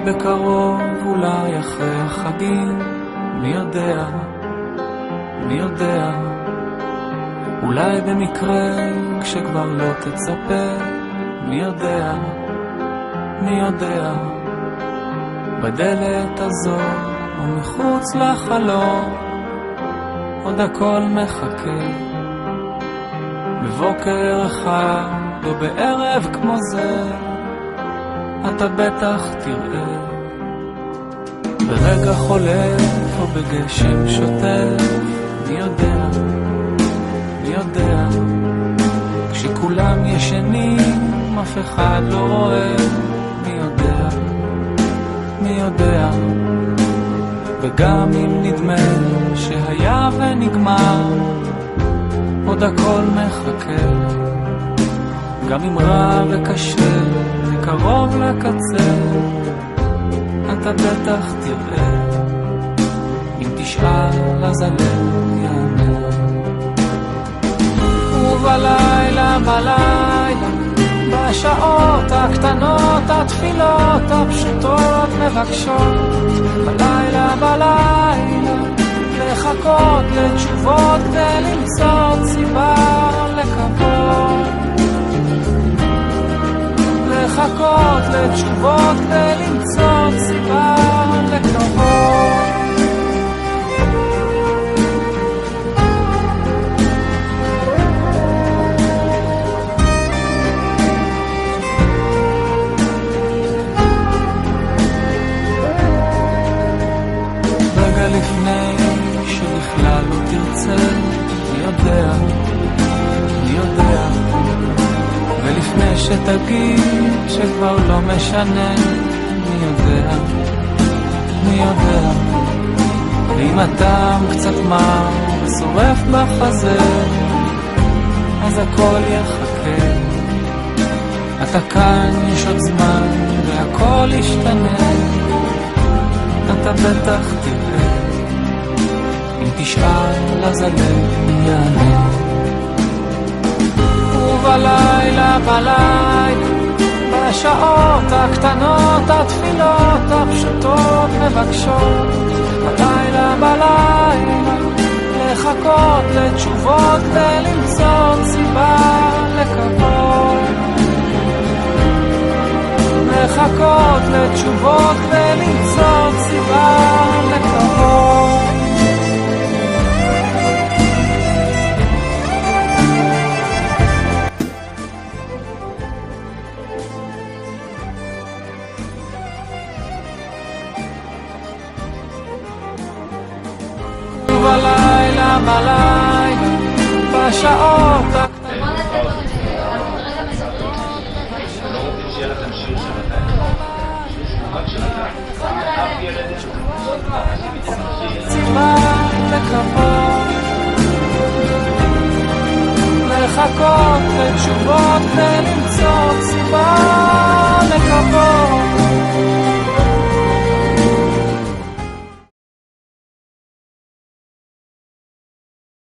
בקרוב, אולי אחרי החגים, מי יודע, מי יודע, אולי במקרה כשכבר לא תצפה, מי יודע, מי יודע, בדלת הזו ומחוץ לחלום עוד הכל מחכה, בבוקר אחד או בערב כמו זה אתה בטח תראה, ברגע חולף או בגשם שוטף, מי יודע, מי יודע, כשכולם ישנים אף אחד לא רואה, מי יודע, מי יודע, וגם אם נדמה שהיה ונגמר עוד הכל מחכה, גם אם רע וקשה וקרוב לקצה אתה בטח תראה, אם תשאל אז הלב יענה. ובלילה בלילה בשעות הקטנות התפילות הפשוטות מבקשות, בלילה בלילה לחכות לתשובות ולמצוא סיבה לקוות, לחכות לתשובות ולמצוא סיבה לקוות. רגע לפני שבכלל לא תרצה, מי יודע, מי יודע, ולפני שתגיד שכבר לא משנה, מי יודע, מי יודע, ואם הטעם קצת מר ושורף בחזה אז הכל יחכה, אתה כאן יש עוד זמן והכל ישתנה, אתה בטח תראה, אם תשאל אז הלב יענה. ובלילה בלילה בשעות הקטנות התפילות הפשוטות מבקשות, בלילה בלילה לחכות לתשובות ולמצוא סיבה לקוות, לחכות לתשובות ולמצוא סיבה לקוות. בלילה בלילה בשעות הקטנות סיבה לקוות, לחכות לתשובות ולמצוא סיבה